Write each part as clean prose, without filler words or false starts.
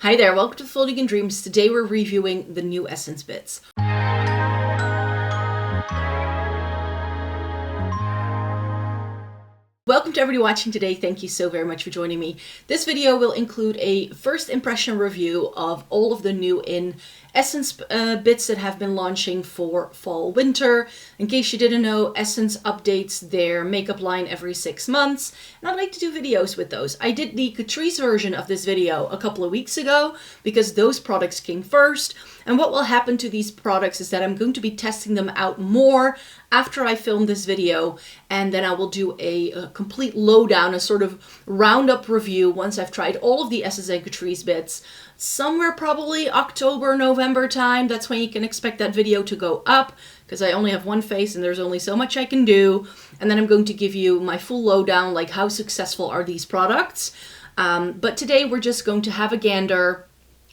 Hi there, welcome to Floating in Dreams. Today we're reviewing the new Essence bits. Welcome to everybody watching today. Thank you so very much for joining me. This video will include a first impression review of all of the new in Essence bits that have been launching for fall winter. In case you didn't know, Essence updates their makeup line every 6 months, and I like to do videos with those. I did the CATRICE version of this video a couple of weeks ago because those products came first, and what will happen to these products is that I'm going to be testing them out more after I film this video, and then I will do a complete lowdown, a sort of roundup review once I've tried all of the Essence and CATRICE bits. Somewhere probably October, November time. That's when you can expect that video to go up, because I only have one face and there's only so much I can do. And then I'm going to give you my full lowdown, like how successful are these products. But today we're just going to have a gander.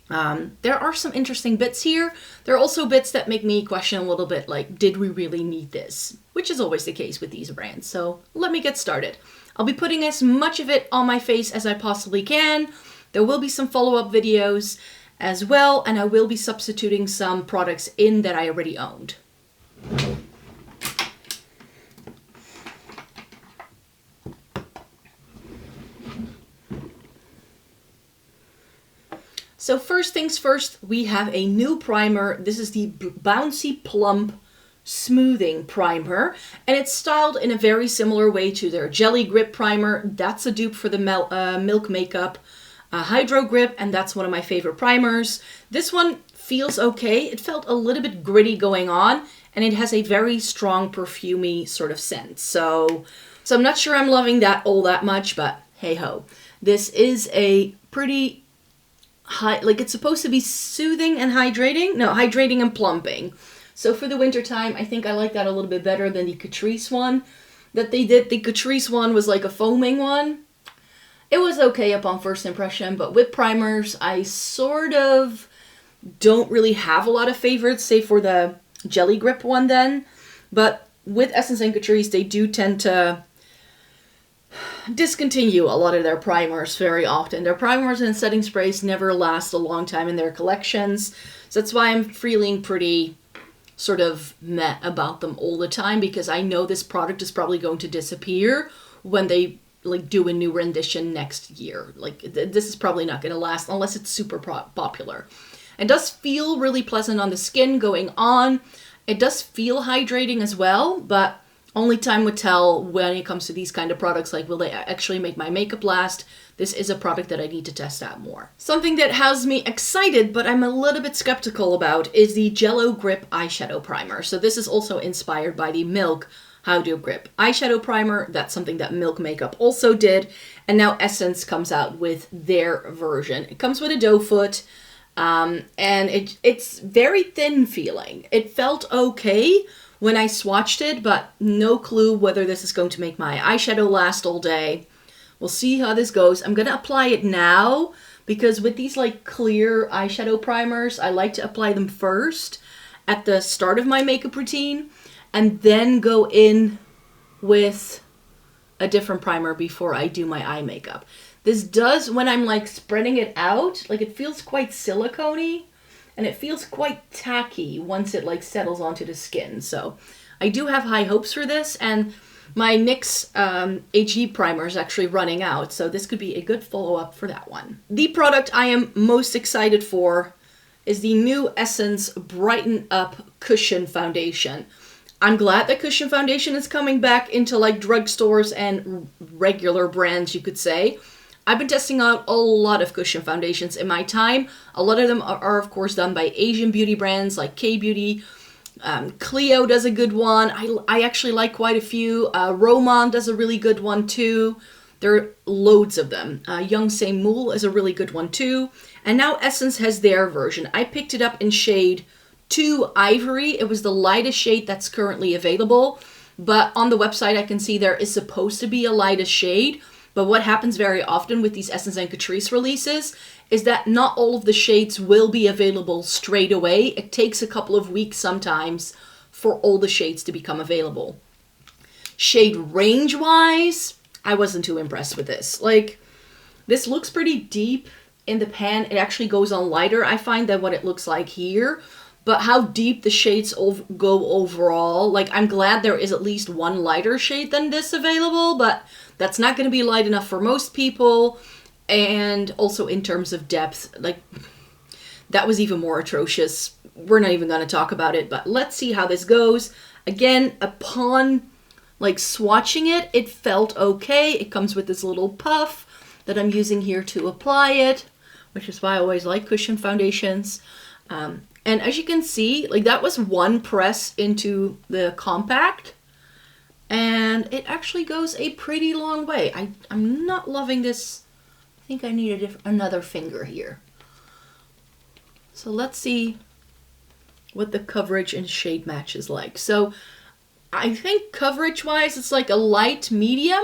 There are some interesting bits here. There are also bits that make me question a little bit, like, did we really need this? Which is always the case with these brands. So let me get started. I'll be putting as much of it on my face as I possibly can. There will be some follow-up videos as well, and I will be substituting some products in that I already owned. So first things first, we have a new primer. This is the Bouncy Plump Smoothing Primer, and it's styled in a very similar way to their Jelly Grip Primer. That's a dupe for the Milk Makeup Hydro Grip, and that's one of my favorite primers. This one feels okay. It felt a little bit gritty going on, and it has a very strong perfumey sort of scent. So I'm not sure I'm loving that all that much, but hey ho. This is a pretty like, it's supposed to be soothing and hydrating. No, hydrating and plumping. So for the winter time, I think I like that a little bit better than the CATRICE one that they did. The CATRICE one was like a foaming one. It was okay upon first impression, but with primers, I sort of don't really have a lot of favorites, save for the Jelly Grip one then. But with Essence and CATRICE, they do tend to discontinue a lot of their primers very often. Their primers and setting sprays never last a long time in their collections. So that's why I'm feeling pretty sort of meh about them all the time, because I know this product is probably going to disappear when they like do a new rendition next year. Like this is probably not going to last unless it's super popular. It does feel really pleasant on the skin going on. It does feel hydrating as well, but only time would tell when it comes to these kind of products, like will they actually make my makeup last? This is a product that I need to test out more. Something that has me excited, but I'm a little bit skeptical about, is the Jello Grip Eyeshadow Primer. So this is also inspired by the Milk Hydro Grip Eyeshadow Primer. That's something that Milk Makeup also did. And now Essence comes out with their version. It comes with a doe foot, and it's very thin feeling. It felt okay when I swatched it, but no clue whether this is going to make my eyeshadow last all day. We'll see how this goes. I'm gonna apply it now, because with these like clear eyeshadow primers, I like to apply them first at the start of my makeup routine, and then go in with a different primer before I do my eye makeup. This does, when I'm like spreading it out, like it feels quite silicone-y, and it feels quite tacky once it like settles onto the skin. So I do have high hopes for this, and my NYX HG primer is actually running out, so this could be a good follow-up for that one. The product I am most excited for is the new Essence Brighten Up Cushion Foundation. I'm glad that Cushion Foundation is coming back into like drugstores and regular brands, you could say. I've been testing out a lot of cushion foundations in my time. A lot of them are of course done by Asian beauty brands like K-Beauty. Clio does a good one. I actually like quite a few. Roman does a really good one too. There are loads of them. Young Mool is a really good one too. And now Essence has their version. I picked it up in shade 2 Ivory. It was the lightest shade that's currently available. But on the website I can see there is supposed to be a lightest shade. But what happens very often with these Essence and CATRICE releases is that not all of the shades will be available straight away. It takes a couple of weeks sometimes for all the shades to become available. Shade range-wise, I wasn't too impressed with this. Like, this looks pretty deep in the pan, it actually goes on lighter, I find, than what it looks like here. But how deep the shades go overall, like, I'm glad there is at least one lighter shade than this available, but that's not going to be light enough for most people. And also in terms of depth, like, that was even more atrocious. We're not even going to talk about it, but let's see how this goes. Again, upon like swatching it, it felt okay. It comes with this little puff that I'm using here to apply it, which is why I always like cushion foundations. And as you can see, like, that was one press into the compact, and it actually goes a pretty long way. I'm not loving this. I think I need another finger here. So let's see what the coverage and shade match is like. So I think coverage-wise, it's like a light medium,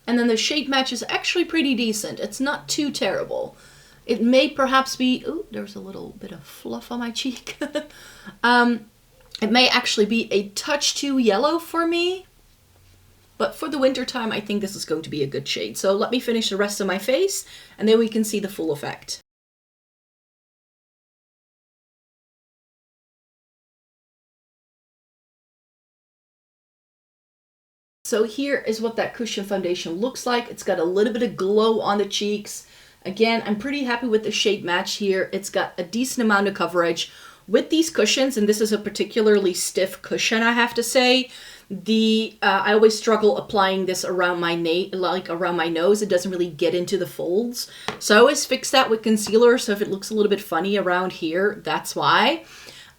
and then the shade match is actually pretty decent. It's not too terrible. It may perhaps be, ooh, there's a little bit of fluff on my cheek. It may actually be a touch too yellow for me, but for the winter time, I think this is going to be a good shade. So let me finish the rest of my face, and then we can see the full effect. So here is what that cushion foundation looks like. It's got a little bit of glow on the cheeks. Again, I'm pretty happy with the shade match here. It's got a decent amount of coverage. With these cushions, and this is a particularly stiff cushion, I have to say, I always struggle applying this around my around my nose. It doesn't really get into the folds. So I always fix that with concealer, so if it looks a little bit funny around here, that's why.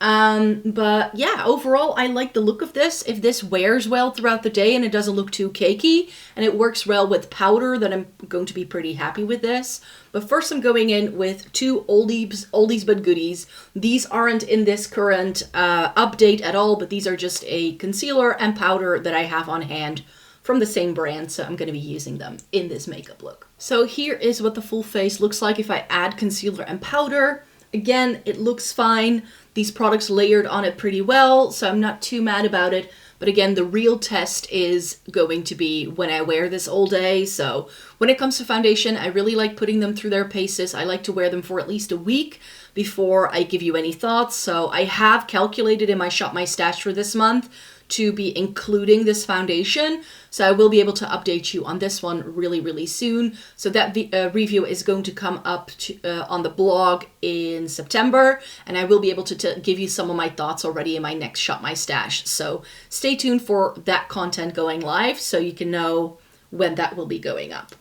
But yeah, overall, I like the look of this. If this wears well throughout the day and it doesn't look too cakey and it works well with powder, then I'm going to be pretty happy with this. But first I'm going in with two oldies but goodies. These aren't in this current update at all, but these are just a concealer and powder that I have on hand from the same brand, so I'm going to be using them in this makeup look. So here is what the full face looks like if I add concealer and powder. Again, it looks fine. These products layered on it pretty well, so I'm not too mad about it. But again, the real test is going to be when I wear this all day. So when it comes to foundation, I really like putting them through their paces. I like to wear them for at least a week before I give you any thoughts. So I have calculated in my Shop My Stash for this month to be including this foundation. So I will be able to update you on this one really, really soon. So that review is going to come up on the blog in September, and I will be able to give you some of my thoughts already in my next Shop My Stash. So stay tuned for that content going live so you can know when that will be going up.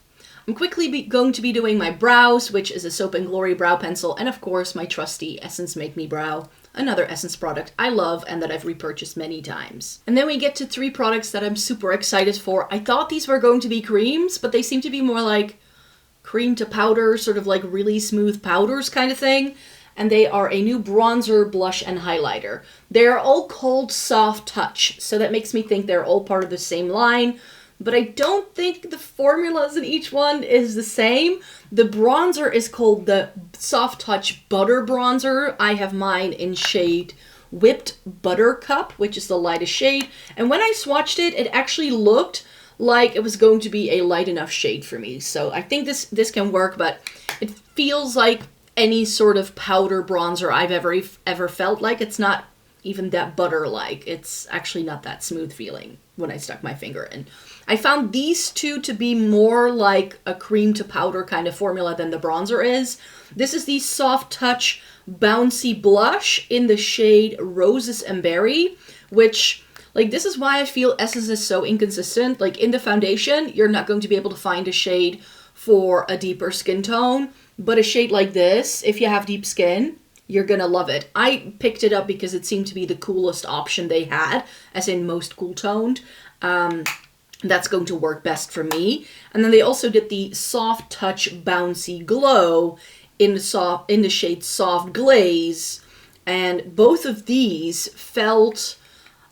I'm quickly going to be doing my brows, which is a Soap & Glory brow pencil, and of course my trusty Essence Make Me Brow, another Essence product I love and that I've repurchased many times. And then we get to three products that I'm super excited for. I thought these were going to be creams, but they seem to be more like cream to powder, sort of like really smooth powders kind of thing. And they are a new bronzer, blush, and highlighter. They're all called Soft Touch, so that makes me think they're all part of the same line. But I don't think the formulas in each one is the same. The bronzer is called the Soft Touch Butter Bronzer. I have mine in shade Whipped Buttercup, which is the lightest shade. And when I swatched it, it actually looked like it was going to be a light enough shade for me. So I think this can work, but it feels like any sort of powder bronzer I've ever felt like. It's not even that butter-like. It's actually not that smooth feeling when I stuck my finger in. I found these two to be more like a cream to powder kind of formula than the bronzer is. This is the Soft Touch Bouncy Blush in the shade Roses and Berry, which, like, this is why I feel Essence is so inconsistent. Like, in the foundation, you're not going to be able to find a shade for a deeper skin tone, but a shade like this, if you have deep skin, you're gonna love it. I picked it up because it seemed to be the coolest option they had, as in most cool toned. That's going to work best for me. And then they also did the Soft Touch Bouncy Glow in the shade Soft Glaze. And both of these felt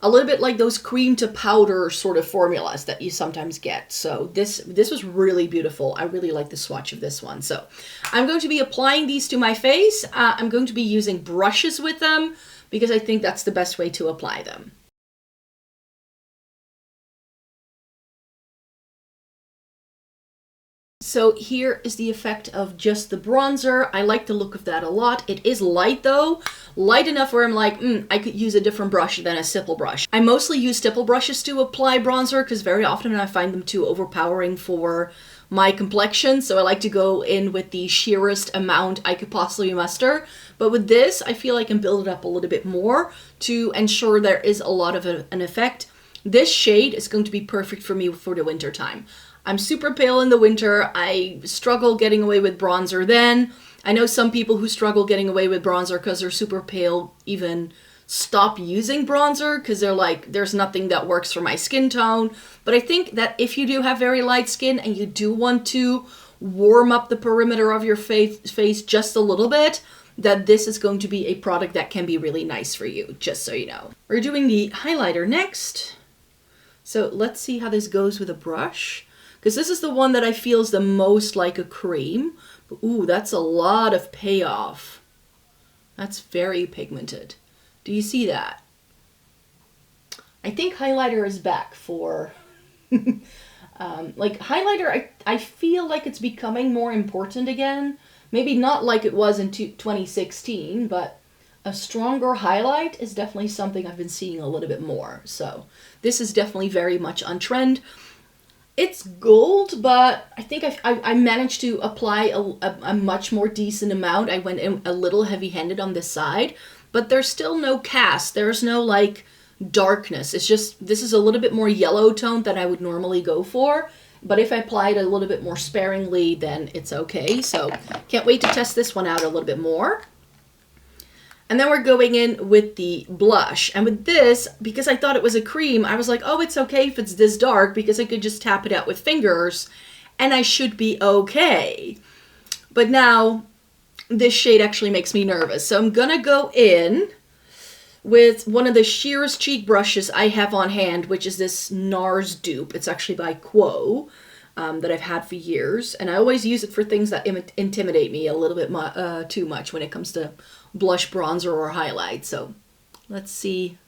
a little bit like those cream to powder sort of formulas that you sometimes get. So this was really beautiful. I really like the swatch of this one. So I'm going to be applying these to my face. I'm going to be using brushes with them because I think that's the best way to apply them. So here is the effect of just the bronzer. I like the look of that a lot. It is light though. Light enough where I'm like, I could use a different brush than a stipple brush. I mostly use stipple brushes to apply bronzer because very often I find them too overpowering for my complexion. So I like to go in with the sheerest amount I could possibly muster. But with this, I feel I can build it up a little bit more to ensure there is a lot of an effect. This shade is going to be perfect for me for the winter time. I'm super pale in the winter. I struggle getting away with bronzer then. I know some people who struggle getting away with bronzer because they're super pale even stop using bronzer because they're like, there's nothing that works for my skin tone. But I think that if you do have very light skin and you do want to warm up the perimeter of your face just a little bit, that this is going to be a product that can be really nice for you, just so you know. We're doing the highlighter next. So let's see how this goes with a brush. Because this is the one that I feel is the most like a cream. But, ooh, that's a lot of payoff. That's very pigmented. Do you see that? I think highlighter is back for... like highlighter, I feel like it's becoming more important again. Maybe not like it was in 2016, but a stronger highlight is definitely something I've been seeing a little bit more. So this is definitely very much on trend. It's gold, but I think I managed to apply a much more decent amount. I went in a little heavy-handed on this side, but there's still no cast. There's no like darkness. It's just, this is a little bit more yellow tone than I would normally go for. But if I apply it a little bit more sparingly, then it's okay. So can't wait to test this one out a little bit more. And then we're going in with the blush. And with this, because I thought it was a cream, I was like, oh, it's okay if it's this dark because I could just tap it out with fingers and I should be okay. But now this shade actually makes me nervous. So I'm gonna go in with one of the sheerest cheek brushes I have on hand, which is this NARS dupe. It's actually by Quo, that I've had for years. And I always use it for things that intimidate me a little bit too much when it comes to blush, bronzer, or highlight. So let's see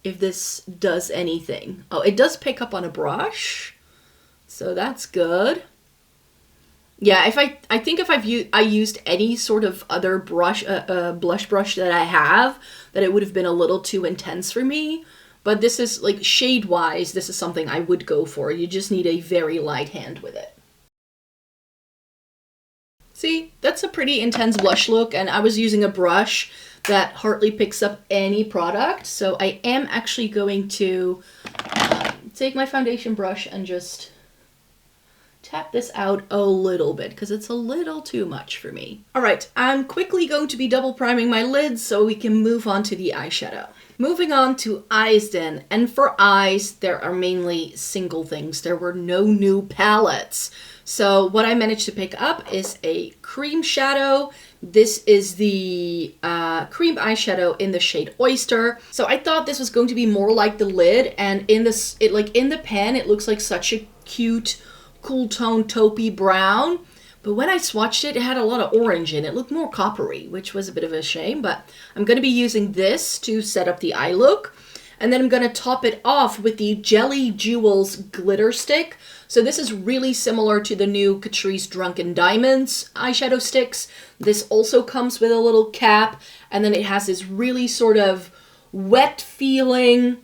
if this does anything. Oh, it does pick up on a brush, so that's good. Yeah, I think if I used any sort of other brush, blush brush that I have, that it would have been a little too intense for me. But this is like shade-wise, this is something I would go for. You just need a very light hand with it. See, that's a pretty intense blush look, and I was using a brush that hardly picks up any product. So I am actually going to take my foundation brush and just tap this out a little bit because it's a little too much for me. All right, I'm quickly going to be double priming my lids so we can move on to the eyeshadow. Moving on to eyes then, and for eyes, there are mainly single things. There were no new palettes. So what I managed to pick up is a cream shadow. This is the cream eyeshadow in the shade Oyster. So I thought this was going to be more like the lid, and in the pan, it looks like such a cute, cool tone taupey brown. But when I swatched it, it had a lot of orange in it. It looked more coppery, which was a bit of a shame. But I'm going to be using this to set up the eye look. And then I'm going to top it off with the Jelly Jewels glitter stick. So this is really similar to the new CATRICE Drunken Diamonds eyeshadow sticks. This also comes with a little cap. And then it has this really sort of wet feeling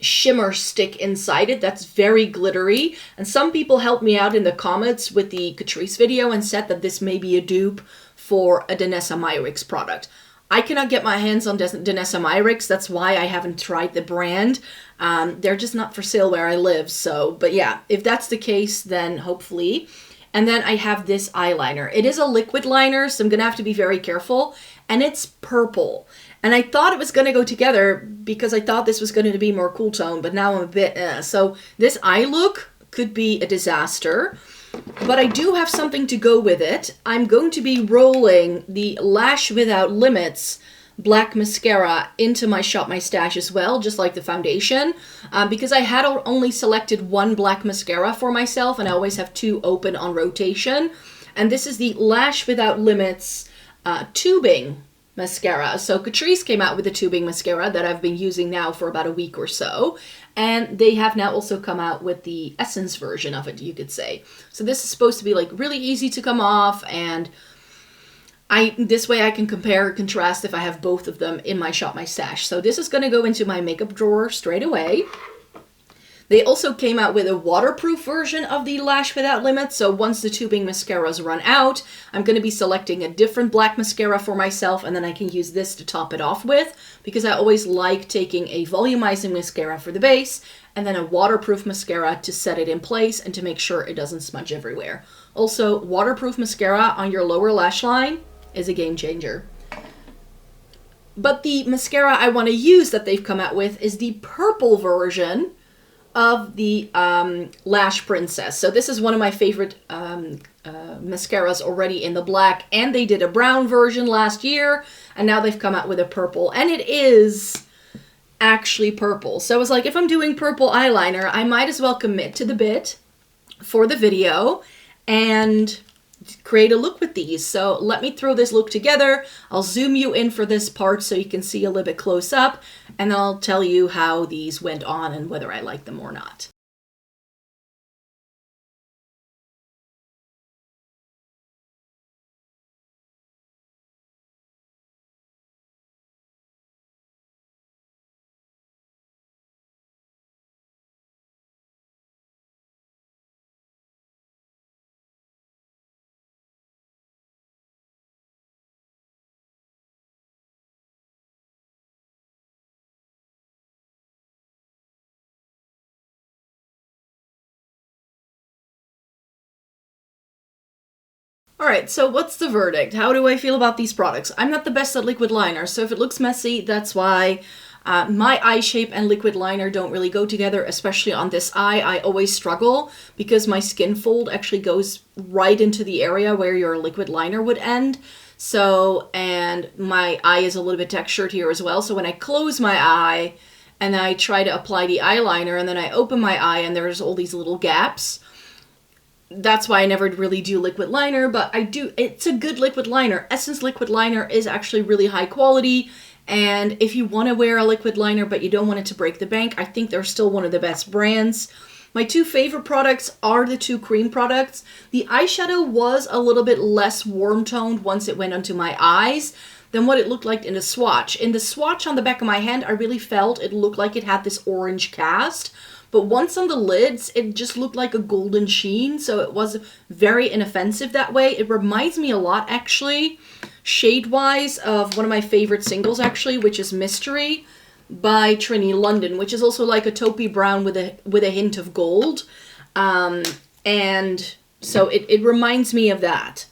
shimmer stick inside it that's very glittery. And some people helped me out in the comments with the CATRICE video and said that this may be a dupe for a Danessa Myricks product. I cannot get my hands on Danessa Myricks. That's why I haven't tried the brand. They're just not for sale where I live. So, but yeah, if that's the case, then hopefully. And then I have this eyeliner. It is a liquid liner, so I'm gonna have to be very careful. And it's purple. And I thought it was going to go together because I thought this was going to be more cool tone, but now I'm a bit, So this eye look could be a disaster, but I do have something to go with it. I'm going to be rolling the Lash Without Limits black mascara into my Shop My Stash as well, just like the foundation, because I had only selected one black mascara for myself, and I always have two open on rotation. And this is the Lash Without Limits tubing mascara. So CATRICE came out with a tubing mascara that I've been using now for about a week or so. And they have now also come out with the Essence version of it, you could say. So this is supposed to be like really easy to come off, and this way I can compare and contrast if I have both of them in my Shop My Stash. So this is going to go into my makeup drawer straight away. They also came out with a waterproof version of the Lash Without Limits. So once the tubing mascaras run out, I'm going to be selecting a different black mascara for myself, and then I can use this to top it off with, because I always like taking a volumizing mascara for the base and then a waterproof mascara to set it in place and to make sure it doesn't smudge everywhere. Also, waterproof mascara on your lower lash line is a game changer. But the mascara I want to use that they've come out with is the purple version of the Lash Princess. So this is one of my favorite mascaras already in the black, and they did a brown version last year, and now they've come out with a purple, and it is actually purple. So I was like, if I'm doing purple eyeliner, I might as well commit to the bit for the video and create a look with these. So let me throw this look together. I'll zoom you in for this part so you can see a little bit close up, and I'll tell you how these went on and whether I like them or not. Alright, so what's the verdict? How do I feel about these products? I'm not the best at liquid liner, so if it looks messy, that's why. My eye shape and liquid liner don't really go together, especially on this eye. I always struggle because my skin fold actually goes right into the area where your liquid liner would end. So, and my eye is a little bit textured here as well, so when I close my eye and I try to apply the eyeliner and then I open my eye and there's all these little gaps, that's why I never really do liquid liner, but I do. It's a good liquid liner. Essence liquid liner is actually really high quality, and if you want to wear a liquid liner but you don't want it to break the bank, I think they're still one of the best brands. My two favorite products are the two cream products. The eyeshadow was a little bit less warm toned once it went onto my eyes than what it looked like in the swatch. In the swatch on the back of my hand, I really felt it looked like it had this orange cast. But once on the lids, it just looked like a golden sheen, so it was very inoffensive that way. It reminds me a lot, actually, shade-wise, of one of my favorite singles, actually, which is Mystery by Trini London, which is also like a taupey brown with a hint of gold. And so it reminds me of that.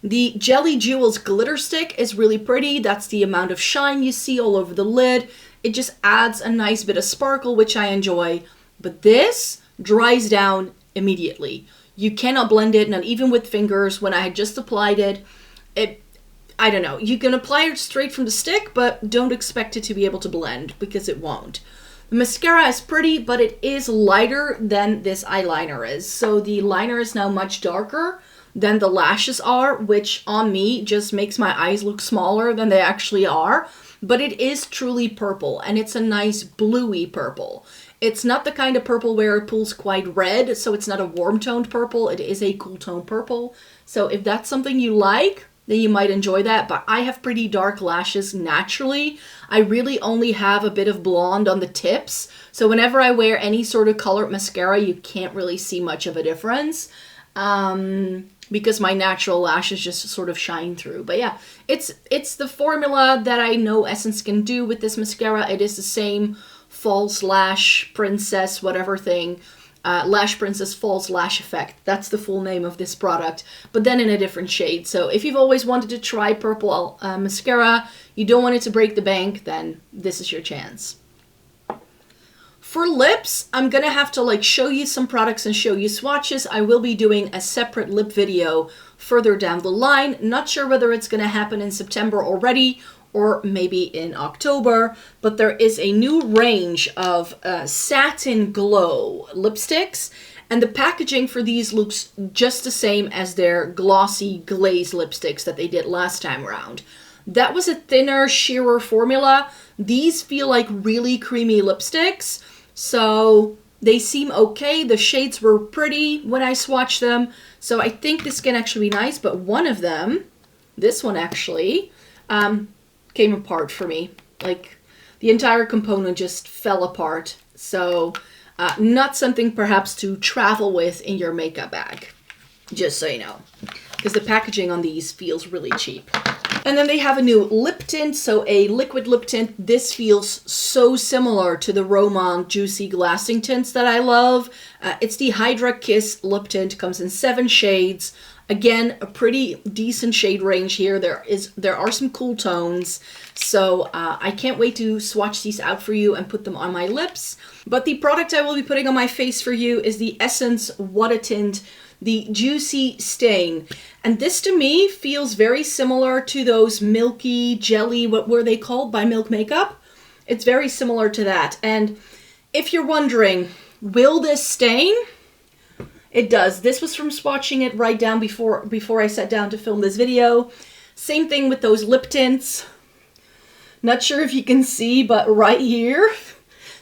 The Jelly Jewels glitter stick is really pretty. That's the amount of shine you see all over the lid. It just adds a nice bit of sparkle, which I enjoy. But this dries down immediately. You cannot blend it, not even with fingers. When I had just applied it, I don't know. You can apply it straight from the stick, but don't expect it to be able to blend because it won't. The mascara is pretty, but it is lighter than this eyeliner is. So the liner is now much darker than the lashes are, which on me just makes my eyes look smaller than they actually are. But it is truly purple, and it's a nice bluey purple. It's not the kind of purple where it pulls quite red, so it's not a warm toned purple. It is a cool tone purple. So if that's something you like, then you might enjoy that. But I have pretty dark lashes naturally. I really only have a bit of blonde on the tips. So whenever I wear any sort of colored mascara, you can't really see much of a difference. Because my natural lashes just sort of shine through. But yeah, it's the formula that I know Essence can do with this mascara. It is the same false lash princess whatever thing. Lash Princess False Lash Effect. That's the full name of this product, but then in a different shade. So if you've always wanted to try purple mascara, you don't want it to break the bank, then this is your chance. For lips, I'm gonna have to show you some products and show you swatches. I will be doing a separate lip video further down the line. Not sure whether it's gonna happen in September already or maybe in October, but there is a new range of Satin Glow lipsticks, and the packaging for these looks just the same as their glossy Glaze lipsticks that they did last time around. That was a thinner, sheerer formula. These feel like really creamy lipsticks, so they seem okay. The shades were pretty when I swatched them, so I think this can actually be nice, but one of them, this one actually, came apart for me. Like, the entire component just fell apart, so not something perhaps to travel with in your makeup bag, just so you know, because the packaging on these feels really cheap. And then they have a new lip tint, so a liquid lip tint. This feels so similar to the Romand Juicy Glassing tints that I love. It's the Hydra Kiss lip tint, comes in 7 shades. Again, a pretty decent shade range here. There are some cool tones, so I can't wait to swatch these out for you and put them on my lips. But the product I will be putting on my face for you is the Essence What a Tint, the Juicy Stain. And this to me feels very similar to those milky jelly, what were they called, by Milk Makeup? It's very similar to that. And if you're wondering, will this stain? It does. This was from swatching it right down before I sat down to film this video. Same thing with those lip tints. Not sure if you can see, but right here,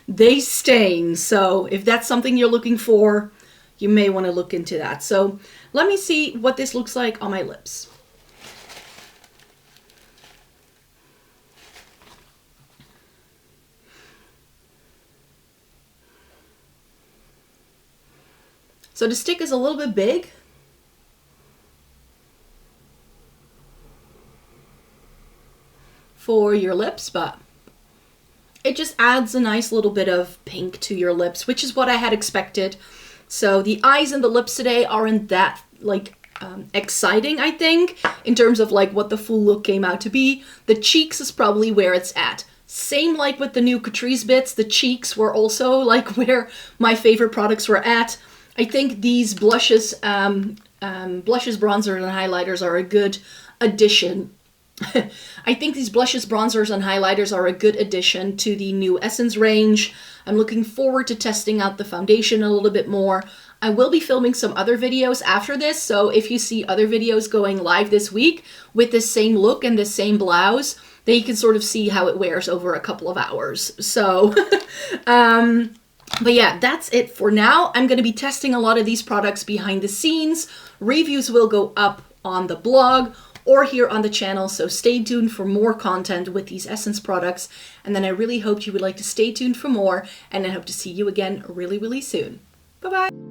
they stain. So if that's something you're looking for, you may want to look into that. So let me see what this looks like on my lips. So the stick is a little bit big. For your lips, but it just adds a nice little bit of pink to your lips, which is what I had expected. So the eyes and the lips today aren't that like exciting, I think, in terms of like what the full look came out to be. The cheeks is probably where it's at. Same like with the new CATRICE bits, the cheeks were also like where my favorite products were at. I think these blushes, blushes, bronzers, and highlighters are a good addition. I think these blushes, bronzers, and highlighters are a good addition to the new Essence range. I'm looking forward to testing out the foundation a little bit more. I will be filming some other videos after this, so if you see other videos going live this week with the same look and the same blouse, then you can sort of see how it wears over a couple of hours. So, but yeah, that's it for now. I'm going to be testing a lot of these products behind the scenes. Reviews will go up on the blog or here on the channel, so stay tuned for more content with these Essence products. And then I really hope you would like to stay tuned for more, and I hope to see you again really, really soon. Bye-bye!